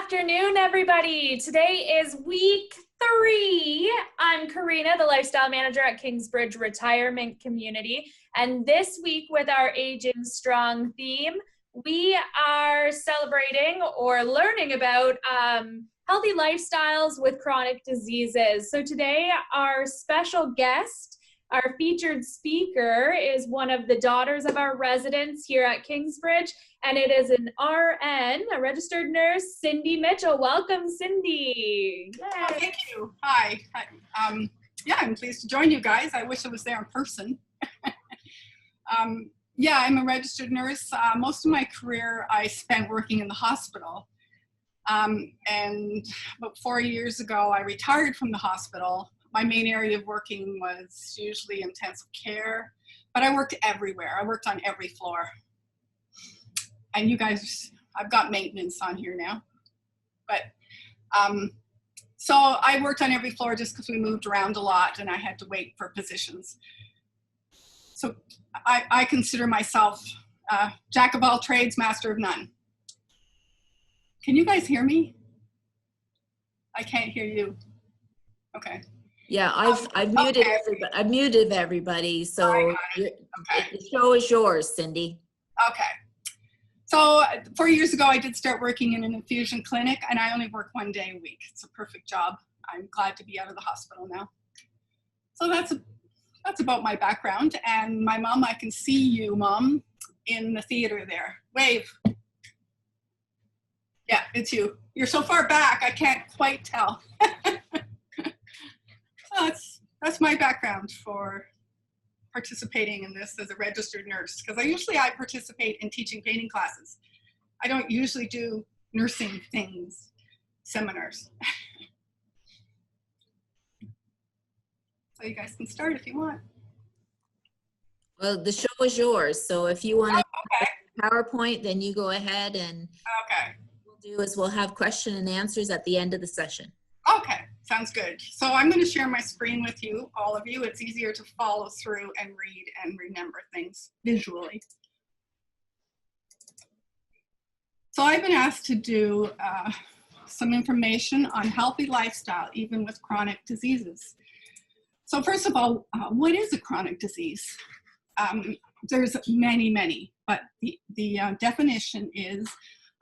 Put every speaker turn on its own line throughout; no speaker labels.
afternoon, everybody. Today is week 3. I'm Karina, the lifestyle manager at Kingsbridge Retirement Community. And this week, with our Aging Strong theme, we are celebrating or learning about healthy lifestyles with chronic diseases. So today, our special guest, our featured speaker, is one of the daughters of our residents here at Kingsbridge, and it is an RN, a registered nurse, Cindy Mitchell. Welcome, Cindy.
Oh, thank you. Hi. Yeah, I'm pleased to join you guys. I wish I was there in person. Yeah, I'm a registered nurse. Most of my career I spent working in the hospital. And about 4 years ago, I retired from the hospital. My main area of working was usually intensive care, but I worked everywhere. I worked on every floor. And you guys, I've got maintenance on here now. But so I worked on every floor just because we moved around a lot and I had to wait for positions. So I consider myself jack of all trades, master of none. Can you guys hear me? I can't hear you. Okay.
Yeah, I've muted
okay.
everybody. I've muted everybody, so
Okay.
The show is yours, Cindy.
Okay. So 4 years ago, I did start working in an infusion clinic, and I only work 1 day a week. It's a perfect job. I'm glad to be out of the hospital now. So that's about my background. And my mom, I can see you, Mom, in the theater there. Wave. Yeah, it's you. You're so far back, I can't quite tell. That's my background for participating in this as a registered nurse, because I participate in teaching painting classes. I don't usually do nursing things, seminars. So you guys can start if you want.
Well, the show is yours, so if you want to
Okay.
PowerPoint, then you go ahead, and
Okay.
what we'll do is we'll have question and answers at the end of the session.
Okay, sounds good. So I'm going to share my screen with you, all of you. It's easier to follow through and read and remember things visually. So I've been asked to do some information on healthy lifestyle, even with chronic diseases. So first of all, what is a chronic disease? There's many, but the definition is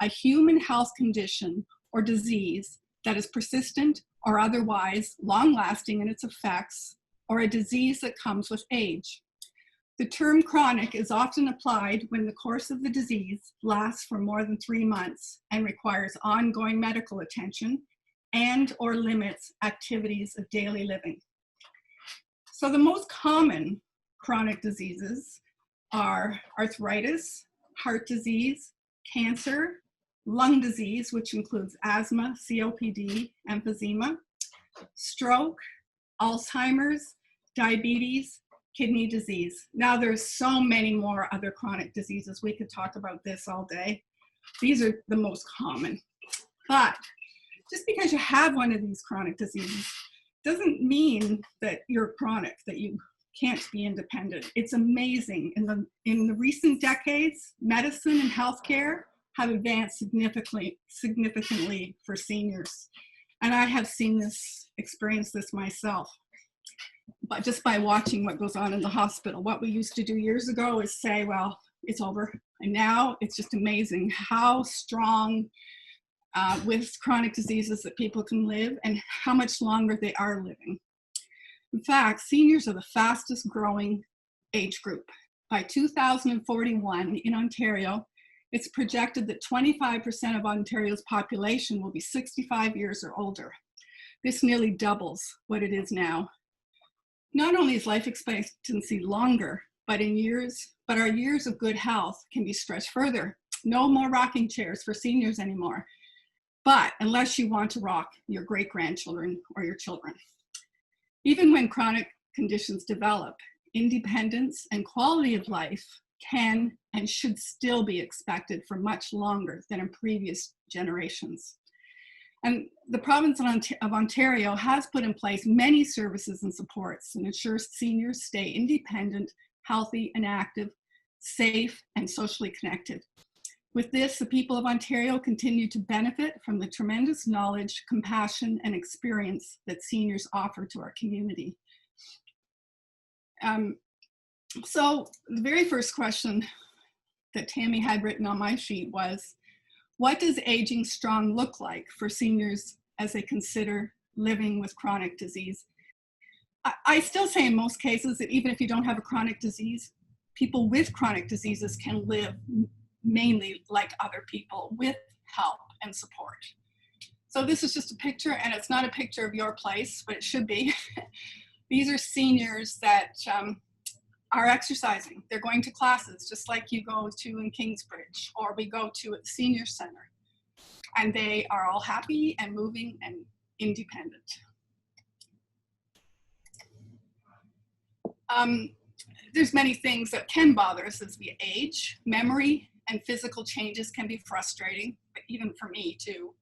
a human health condition or disease that is persistent or otherwise long-lasting in its effects, or a disease that comes with age. The term chronic is often applied when the course of the disease lasts for more than 3 months and requires ongoing medical attention and or limits activities of daily living. So the most common chronic diseases are arthritis, heart disease, cancer, lung disease, which includes asthma, COPD, emphysema, stroke, Alzheimer's, diabetes, kidney disease. Now there's so many more other chronic diseases. We could talk about this all day. These are the most common. But just because you have one of these chronic diseases doesn't mean that you're chronic, that you can't be independent. It's amazing. In the recent decades, medicine and healthcare have advanced significantly for seniors. And I have seen this, experienced this myself, but just by watching what goes on in the hospital. What we used to do years ago is say, well, it's over. And now it's just amazing how strong with chronic diseases that people can live and how much longer they are living. In fact, seniors are the fastest growing age group. By 2041 in Ontario, it's projected that 25% of Ontario's population will be 65 years or older. This nearly doubles what it is now. Not only is life expectancy longer, but our years of good health can be stretched further. No more rocking chairs for seniors anymore, but unless you want to rock your great-grandchildren or your children. Even when chronic conditions develop, independence and quality of life can and should still be expected for much longer than in previous generations. And the province of Ontario has put in place many services and supports and ensures seniors stay independent, healthy and active, safe and socially connected. With this, the people of Ontario continue to benefit from the tremendous knowledge, compassion, and experience that seniors offer to our community. So the very first question that Tammy had written on my sheet was, what does aging strong look like for seniors as they consider living with chronic disease? I still say in most cases that even if you don't have a chronic disease, people with chronic diseases can live mainly like other people with help and support. So this is just a picture, and it's not a picture of your place, but it should be. These are seniors that are exercising. They're going to classes just like you go to in Kingsbridge or we go to at the senior center. And they are all happy and moving and independent. There's many things that can bother us as we age. Memory and physical changes can be frustrating, even for me too.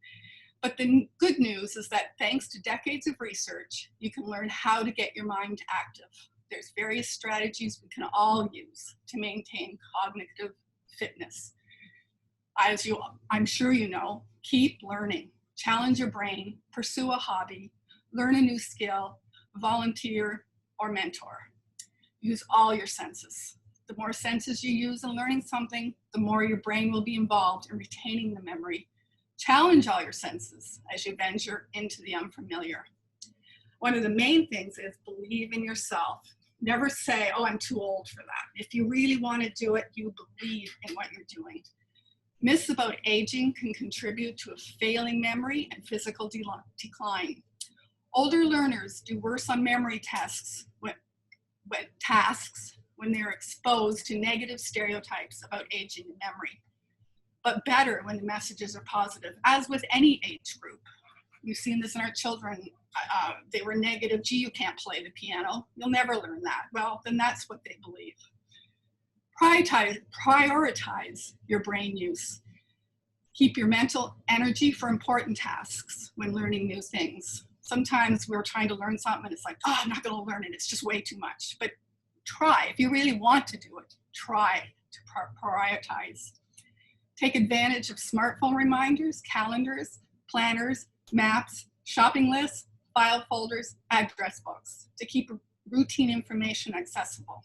But the good news is that thanks to decades of research, you can learn how to get your mind active. There's various strategies we can all use to maintain cognitive fitness. As I'm sure you know, keep learning, challenge your brain, pursue a hobby, learn a new skill, volunteer, or mentor. Use all your senses. The more senses you use in learning something, the more your brain will be involved in retaining the memory. Challenge all your senses as you venture into the unfamiliar. One of the main things is believe in yourself. Never say, oh, I'm too old for that. If you really want to do it, you believe in what you're doing. Myths about aging can contribute to a failing memory and physical decline. Older learners do worse on memory tasks when they're exposed to negative stereotypes about aging and memory, but better when the messages are positive, as with any age group. We've seen this in our children. They were negative, gee, you can't play the piano. You'll never learn that. Well, then that's what they believe. Prioritize your brain use. Keep your mental energy for important tasks when learning new things. Sometimes we're trying to learn something and it's like, oh, I'm not going to learn it. It's just way too much. But try. If you really want to do it, try to prioritize. Take advantage of smartphone reminders, calendars, planners, maps, shopping lists, file folders, address books to keep routine information accessible.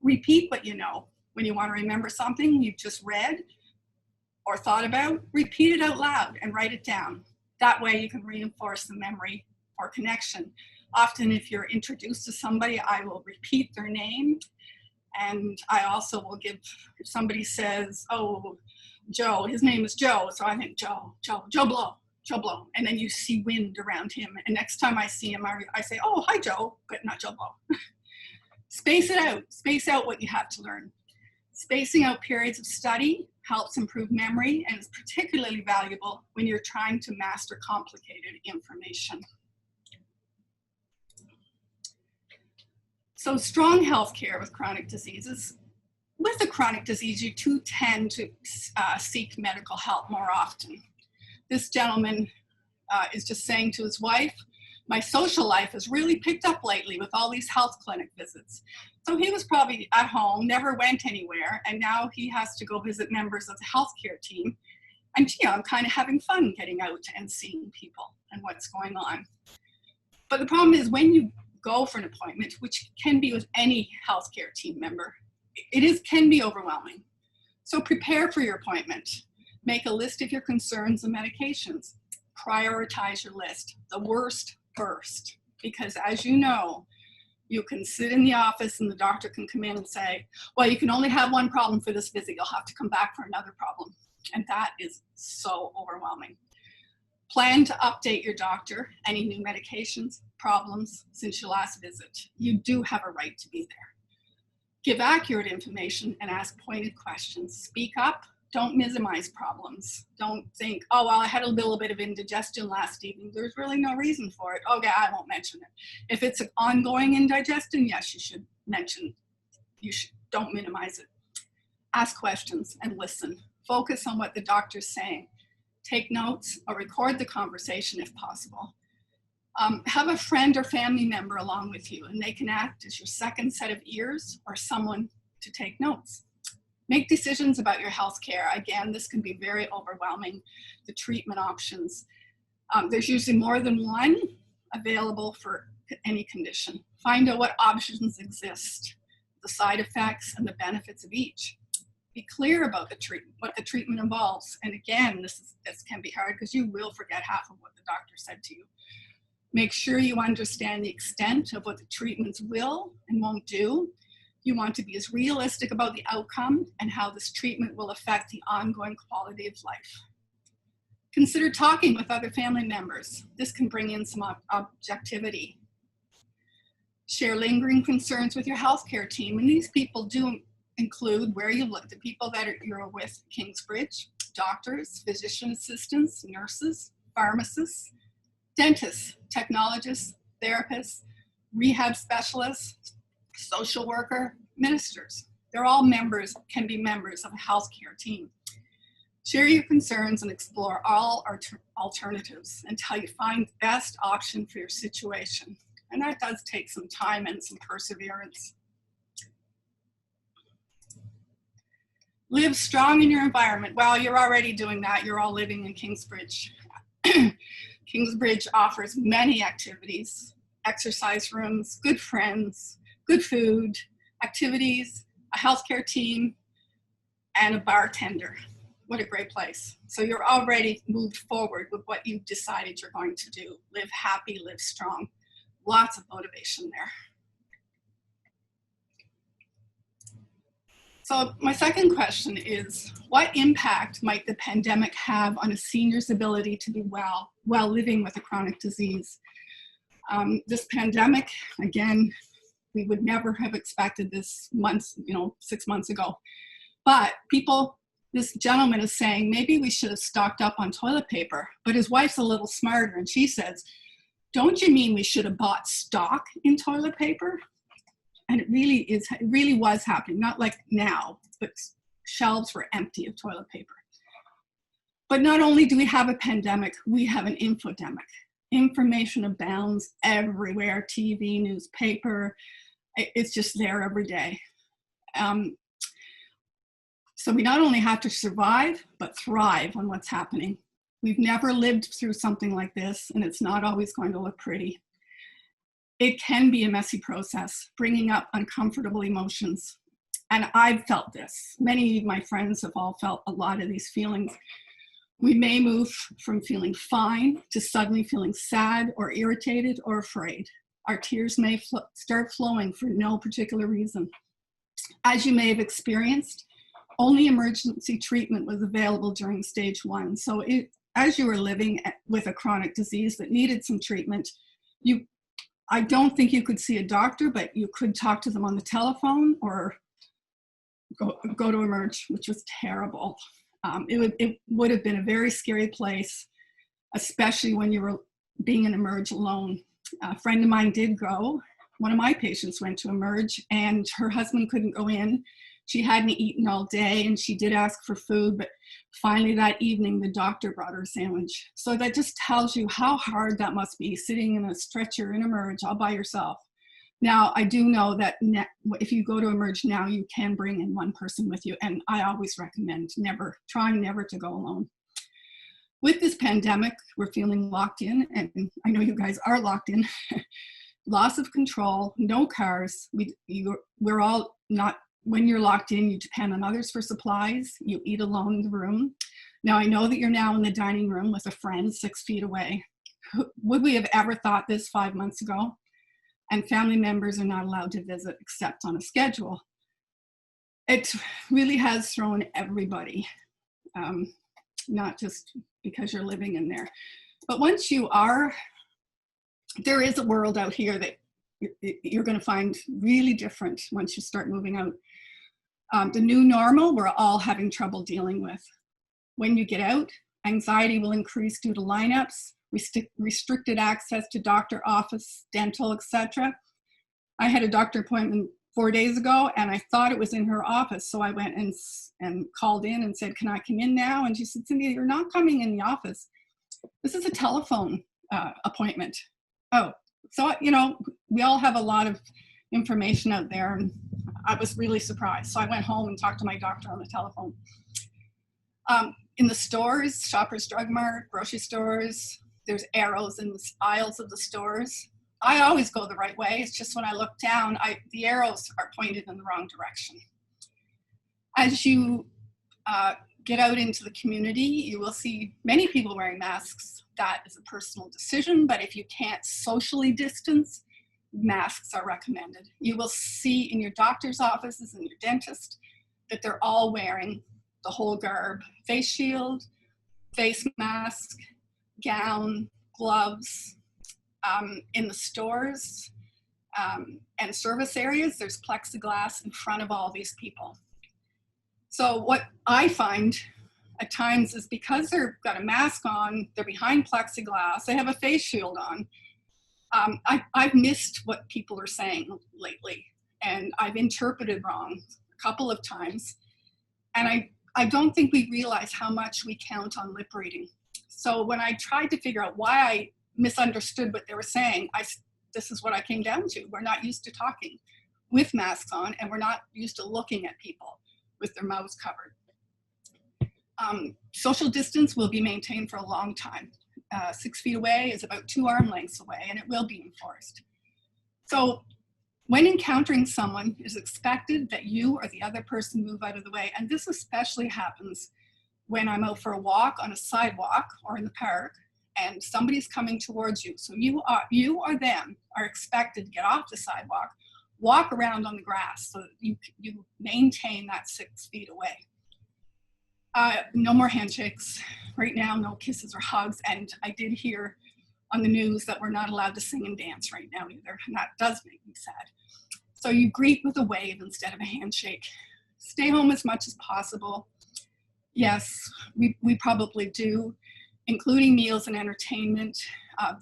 Repeat what you know. When you want to remember something you've just read or thought about, repeat it out loud and write it down. That way you can reinforce the memory or connection. Often if you're introduced to somebody, I will repeat their name. And I also will give, if somebody says, oh, Joe, his name is Joe. So I think Joe Blow. And then you see wind around him. And next time I see him, I say, oh, hi, Joe, but not Joe Blow. Space it out. Space out what you have to learn. Spacing out periods of study helps improve memory and is particularly valuable when you're trying to master complicated information. So strong healthcare with chronic diseases. With a chronic disease, you too tend to seek medical help more often. This gentleman is just saying to his wife, my social life has really picked up lately with all these health clinic visits. So he was probably at home, never went anywhere, and now he has to go visit members of the healthcare team. And gee, I'm kind of having fun getting out and seeing people and what's going on. But the problem is when you go for an appointment, which can be with any healthcare team member, can be overwhelming. So prepare for your appointment. Make a list of your concerns and medications. Prioritize your list. The worst first, because as you know, you can sit in the office and the doctor can come in and say, well, you can only have one problem for this visit. You'll have to come back for another problem. And that is so overwhelming. Plan to update your doctor, any new medications, problems since your last visit. You do have a right to be there. Give accurate information and ask pointed questions. Speak up. Don't minimize problems. Don't think, oh, well, I had a little bit of indigestion last evening. There's really no reason for it. Okay, I won't mention it. If it's an ongoing indigestion, yes, you should mention. Don't minimize it. Ask questions and listen. Focus on what the doctor's saying. Take notes or record the conversation if possible. Have a friend or family member along with you, and they can act as your second set of ears or someone to take notes. Make decisions about your health care. Again, this can be very overwhelming, the treatment options. There's usually more than one available for any condition. Find out what options exist, the side effects and the benefits of each. Be clear about the treatment, what the treatment involves. And again, this can be hard because you will forget half of what the doctor said to you. Make sure you understand the extent of what the treatments will and won't do. You want to be as realistic about the outcome and how this treatment will affect the ongoing quality of life. Consider talking with other family members. This can bring in some objectivity. Share lingering concerns with your healthcare team, and these people do include where you look, the people that you're with Kingsbridge, doctors, physician assistants, nurses, pharmacists, dentists, technologists, therapists, rehab specialists, social worker, ministers. They're all members, can be members of a healthcare team. Share your concerns and explore all alternatives until you find the best option for your situation. And that does take some time and some perseverance. Live strong in your environment. Well, you're already doing that. You're all living in Kingsbridge. Kingsbridge offers many activities, exercise rooms, good friends, good food, activities, a healthcare team, and a bartender. What a great place. So you're already moved forward with what you've decided you're going to do. Live happy, live strong. Lots of motivation there. So my second question is, what impact might the pandemic have on a senior's ability to be well while living with a chronic disease? This pandemic, again, we would never have expected this 6 months ago. But this gentleman is saying, maybe we should have stocked up on toilet paper, but his wife's a little smarter and she says, don't you mean we should have bought stock in toilet paper? And it really was happening, not like now, but shelves were empty of toilet paper. But not only do we have a pandemic, we have an infodemic. Information abounds everywhere, TV, newspaper, it's just there every day. So we not only have to survive, but thrive on what's happening. We've never lived through something like this, and it's not always going to look pretty. It can be a messy process, bringing up uncomfortable emotions. And I've felt this. Many of my friends have all felt a lot of these feelings. We may move from feeling fine to suddenly feeling sad or irritated or afraid. Our tears may start flowing for no particular reason. As you may have experienced, only emergency treatment was available during stage 1. So as you were living with a chronic disease that needed some treatment, I don't think you could see a doctor, but you could talk to them on the telephone or go to Emerge, which was terrible. It would have been a very scary place, especially when you were being in Emerge alone. A friend of mine did go. One of my patients went to Emerge and her husband couldn't go in. She hadn't eaten all day and she did ask for food, but finally that evening the doctor brought her a sandwich. So that just tells you how hard that must be, sitting in a stretcher in Emerge all by yourself. Now, I do know that if you go to Emerge now, you can bring in one person with you, and I always recommend trying never to go alone. With this pandemic, we're feeling locked in, and I know you guys are locked in. Loss of control, no cars. We're all not. When you're locked in, you depend on others for supplies. You eat alone in the room. Now, I know that you're now in the dining room with a friend 6 feet away. Would we have ever thought this 5 months ago? And family members are not allowed to visit except on a schedule. It really has thrown everybody, not just because you're living in there. But once you are, there is a world out here that you're going to find really different once you start moving out. The new normal, we're all having trouble dealing with. When you get out, anxiety will increase due to lineups, restricted access to doctor office, dental, etc. I had a doctor appointment 4 days ago and I thought it was in her office. So I went and called in and said, can I come in now? And she said, Cynthia, you're not coming in the office. This is a telephone appointment. Oh, so, we all have a lot of information out there, and I was really surprised. So I went home and talked to my doctor on the telephone. In the stores, Shoppers Drug Mart, grocery stores, there's arrows in the aisles of the stores. I always go the right way. It's just when I look down, the arrows are pointed in the wrong direction. As you get out into the community, you will see many people wearing masks. That is a personal decision, but if you can't socially distance, masks are recommended. You will see in your doctor's offices and your dentist that they're all wearing the whole garb: face shield, face mask, gown, gloves. In the stores and service areas, there's plexiglass in front of all these people. So what I find at times is because they've got a mask on, they're behind plexiglass, they have a face shield on. I've missed what people are saying lately, and I've interpreted wrong a couple of times. And I don't think we realize how much we count on lip reading. So when I tried to figure out why I misunderstood what they were saying, this is what I came down to. We're not used to talking with masks on, and we're not used to looking at people with their mouths covered. Social distance will be maintained for a long time. 6 feet away is about 2 arm lengths away, and it will be enforced. So when encountering someone, it is expected that you or the other person move out of the way. And this especially happens when I'm out for a walk on a sidewalk or in the park and somebody's coming towards you. So you or them are expected to get off the sidewalk, walk around on the grass so that you maintain that 6 feet away. No more handshakes. Right now, no kisses or hugs. And I did hear on the news that we're not allowed to sing and dance right now either. And that does make me sad. So you greet with a wave instead of a handshake. Stay home as much as possible. Yes, we probably do, including meals and entertainment.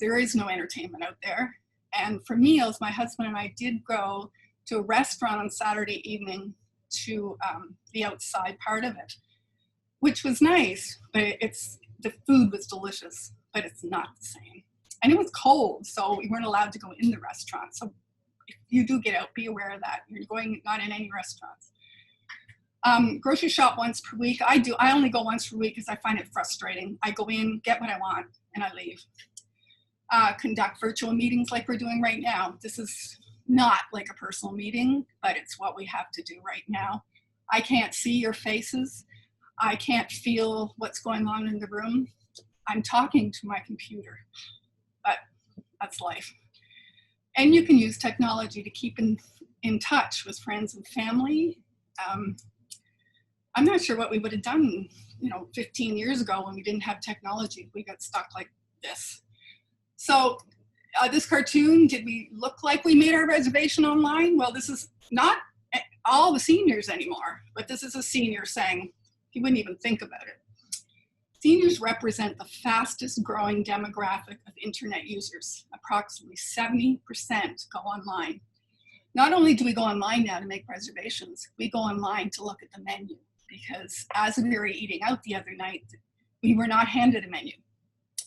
There is no entertainment out there. And for meals, my husband and I did go to a restaurant on Saturday evening to the outside part of it, which was nice, but the food was delicious, but it's not the same. And it was cold, so we weren't allowed to go in the restaurant. So if you do get out, be aware of that. You're going not in any restaurants. Grocery shop once per week. I only go once per week because I find it frustrating. I go in, get what I want, and I leave. Conduct virtual meetings like we're doing right now. This is not like a personal meeting, but it's what we have to do right now. I can't see your faces. I can't feel what's going on in the room. I'm talking to my computer, but that's life. And you can use technology to keep in touch with friends and family. I'm not sure what we would have done, 15 years ago when we didn't have technology. We got stuck like this. So this cartoon, did we look like we made our reservation online? Well, this is not all the seniors anymore, but this is a senior saying, he wouldn't even think about it. Seniors represent the fastest growing demographic of internet users. Approximately 70% go online. Not only do we go online now to make reservations, we go online to look at the menu, because as we were eating out the other night, we were not handed a menu.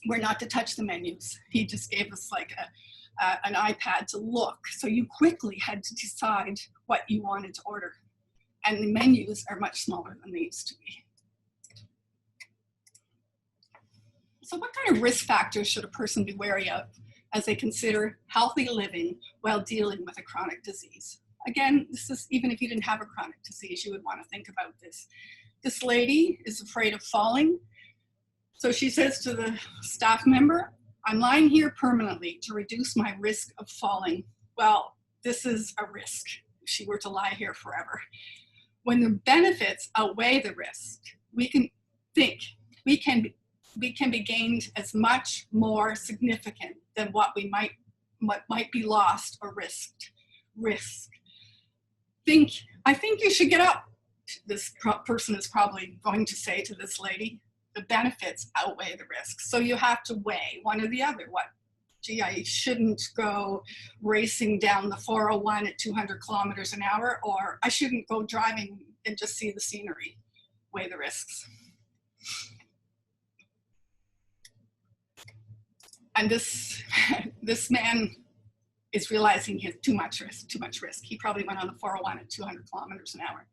We're not to touch the menus. He just gave us like an iPad to look. So you quickly had to decide what you wanted to order. And the menus are much smaller than they used to be. So what kind of risk factors should a person be wary of as they consider healthy living while dealing with a chronic disease? Again, this is even if you didn't have a chronic disease, you would want to think about this. This lady is afraid of falling. So she says to the staff member, I'm lying here permanently to reduce my risk of falling. Well, this is a risk if she were to lie here forever. When the benefits outweigh the risk, we can be gained as much more significant than what might be lost or risked. I think you should get up, this person is probably going to say to this lady. The benefits outweigh the risks. So you have to weigh one or the other. I shouldn't go racing down the 401 at 200 kilometers an hour, or I shouldn't go driving and just see the scenery. Weigh the risks. And this man is realizing he has too much risk. He probably went on the 401 at 200 kilometers an hour.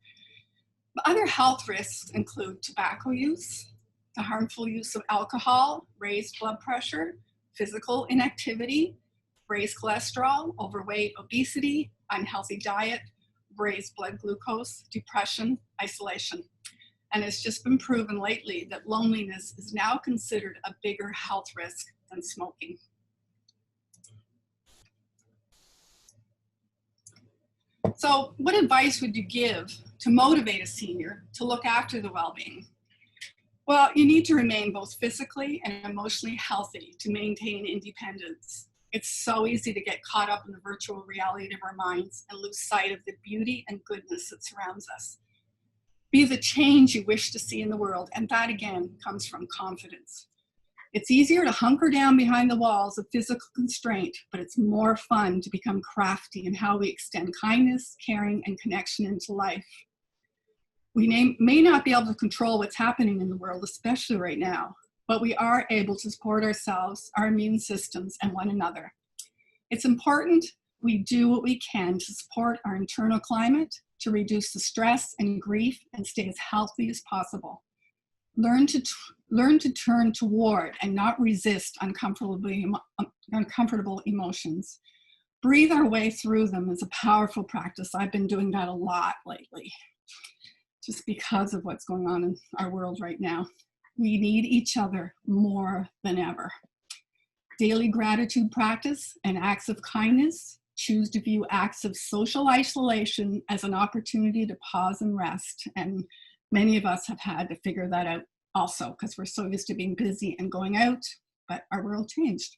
But other health risks include tobacco use, the harmful use of alcohol, raised blood pressure, physical inactivity, raised cholesterol, overweight, obesity, unhealthy diet, raised blood glucose, depression, isolation. And it's just been proven lately that loneliness is now considered a bigger health risk than smoking. So what advice would you give to motivate a senior to look after the well-being? Well, you need to remain both physically and emotionally healthy to maintain independence. It's so easy to get caught up in the virtual reality of our minds and lose sight of the beauty and goodness that surrounds us. Be the change you wish to see in the world, and that again comes from confidence. It's easier to hunker down behind the walls of physical constraint, but it's more fun to become crafty in how we extend kindness, caring, and connection into life. We may not be able to control what's happening in the world, especially right now, but we are able to support ourselves, our immune systems, and one another. It's important we do what we can to support our internal climate, to reduce the stress and grief, and stay as healthy as possible. Learn to turn toward and not resist uncomfortable emotions. Breathe our way through them is a powerful practice. I've been doing that a lot lately, just because of what's going on in our world right now. We need each other more than ever. Daily gratitude practice and acts of kindness. Choose to view acts of social isolation as an opportunity to pause and rest. And many of us have had to figure that out also, because we're so used to being busy and going out, but our world changed.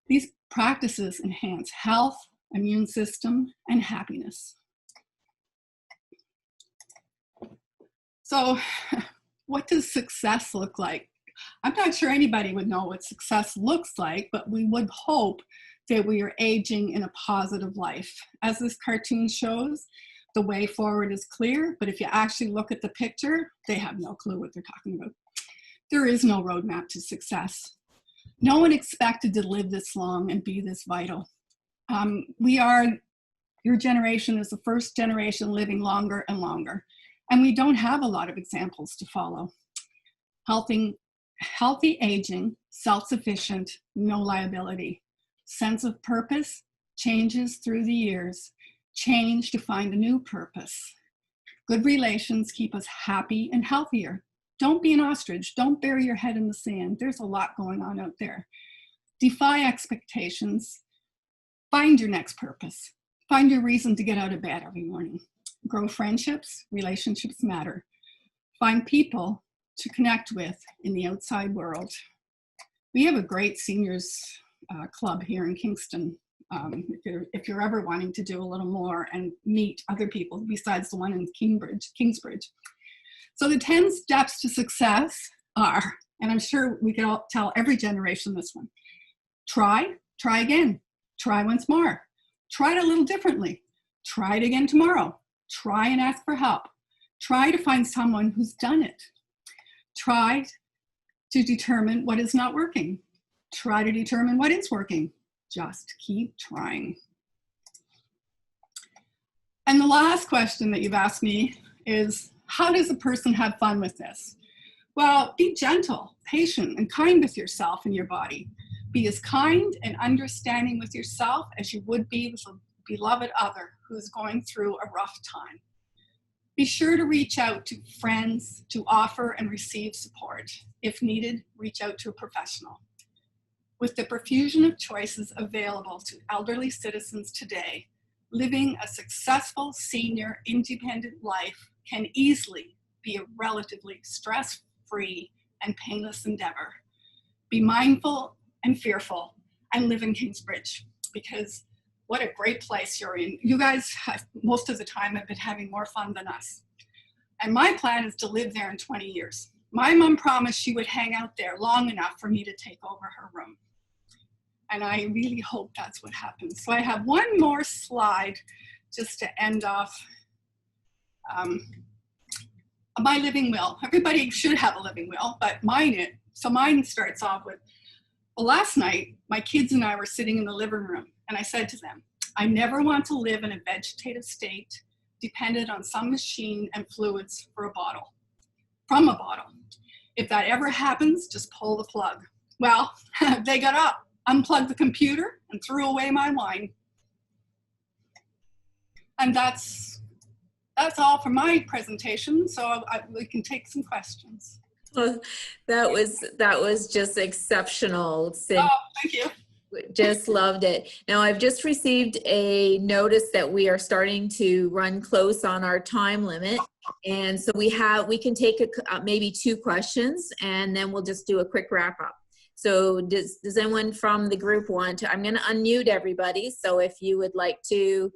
These practices enhance health, immune system, and happiness. So what does success look like? I'm not sure anybody would know what success looks like, but we would hope that we are aging in a positive life. As this cartoon shows, the way forward is clear, but if you actually look at the picture, they have no clue what they're talking about. There is no roadmap to success. No one expected to live this long and be this vital. Your generation is the first generation living longer and longer, and we don't have a lot of examples to follow. Healthy aging, self-sufficient, no liability. Sense of purpose changes through the years. Change to find a new purpose. Good relations keep us happy and healthier. Don't be an ostrich. Don't bury your head in the sand. There's a lot going on out there. Defy expectations. Find your next purpose. Find your reason to get out of bed every morning. Grow friendships. Relationships matter. Find people to connect with in the outside world. We have a great seniors club here in Kingston. If you're ever wanting to do a little more and meet other people besides the one in Kingsbridge. So the 10 steps to success are, and I'm sure we could all tell every generation this one: try again, try once more, try it a little differently, try it again tomorrow, try and ask for help, try to find someone who's done it, try to determine what is not working, try to determine what is working. Just keep trying. And the last question that you've asked me is, how does a person have fun with this? Well, be gentle, patient, and kind with yourself and your body. Be as kind and understanding with yourself as you would be with a beloved other who's going through a rough time. Be sure to reach out to friends to offer and receive support. If needed, reach out to a professional. With the profusion of choices available to elderly citizens today, living a successful senior independent life can easily be a relatively stress-free and painless endeavor. Be mindful and fearful and live in Kingsbridge, because what a great place you're in. You guys have, most of the time, have been having more fun than us. And my plan is to live there in 20 years. My mom promised she would hang out there long enough for me to take over her room. And I really hope that's what happens. So I have one more slide just to end off my living will. Everybody should have a living will, but mine starts off with, well, last night, my kids and I were sitting in the living room And I said to them, I never want to live in a vegetative state dependent on some machine and fluids from a bottle. If that ever happens, just pull the plug. Well, they got up, unplugged the computer, and threw away my wine. And that's all for my presentation, so we can take some questions.
Well, that was just exceptional, Cindy.
Oh, thank you.
Just loved it. Now I've just received a notice that we are starting to run close on our time limit, and so we can take maybe 2 questions, and then we'll just do a quick wrap up. So does anyone from the group want to? I'm going to unmute everybody. So if you would like to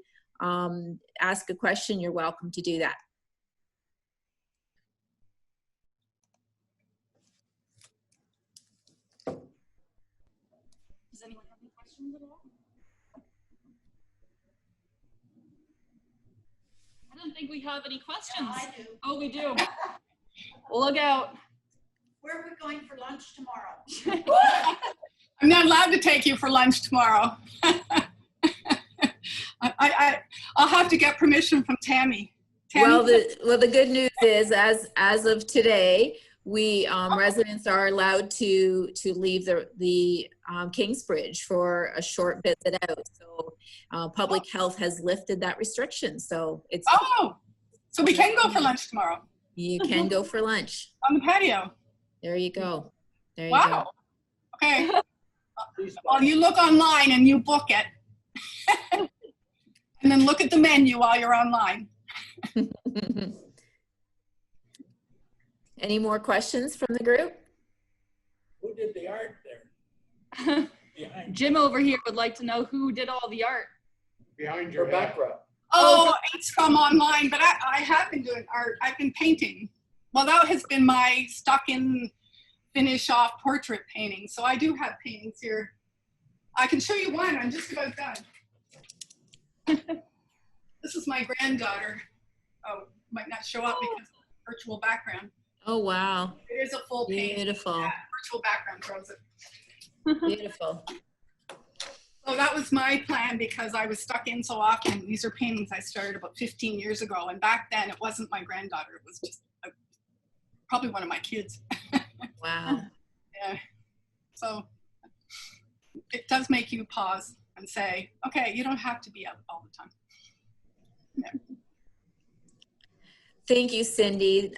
ask a question, you're welcome to do that.
Does anyone have any questions at all? I don't think we have any questions.
Yeah, I do.
Oh, we do. Well, look out.
Where are we going for lunch tomorrow?
I'm not allowed to take you for lunch tomorrow. I'll have to get permission from Tammy.
Well, the good news is, as of today, we residents are allowed to leave the Kingsbridge for a short visit out. So public health has lifted that restriction. So it's
so we can go for lunch tomorrow.
You can go for lunch
On the patio.
There you go. There you
Wow. Okay. Well, you look online and you book it. And then look at the menu while you're online.
go. Any more questions from the group?
Who did the art there? Behind,
Jim over here would like to know who did all the art.
behind your background.
Oh, it's from online, but I have been doing art. I've been painting. Well, that has been my stuck-in finish off portrait painting. So I do have paintings here. I can show you one. I'm just about done. This is my granddaughter. Oh, might not show up because of the virtual background.
Oh, wow.
It is a full painting.
Beautiful.
Yeah, virtual background throws it.
Beautiful.
So that was my plan because I was stuck in so often. These are paintings I started about 15 years ago. And back then it wasn't my granddaughter. It was just probably one of my kids.
Wow.
Yeah. So it does make you pause and say, okay, you don't have to be out all the time. Yeah.
Thank you, Cindy.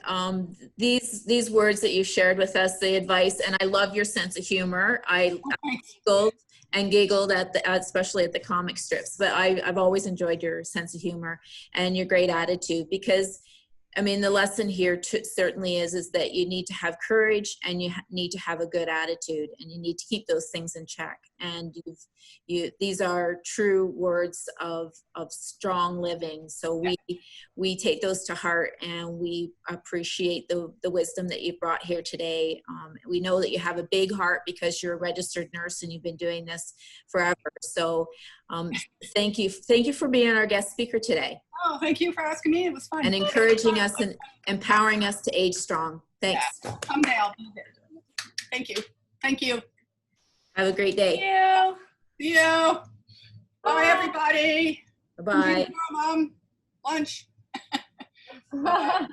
These words that you shared with us, the advice, and I love your sense of humor. I giggled especially at the comic strips, but I've always enjoyed your sense of humor and your great attitude, because I mean, the lesson here certainly is that you need to have courage and you need to have a good attitude and you need to keep those things in check. And these are true words of strong living. So we take those to heart and we appreciate the wisdom that you've brought here today. We know that you have a big heart because you're a registered nurse and you've been doing this forever. So thank you for being our guest speaker today.
Oh, thank you for asking me. It was fun.
And encouraging us and empowering us to age strong. Thanks.
Yeah, someday I'll be there. Thank you. Thank you.
Have a great day.
Thank
See you. Bye, everybody.
Bye-bye.
Lunch.
you.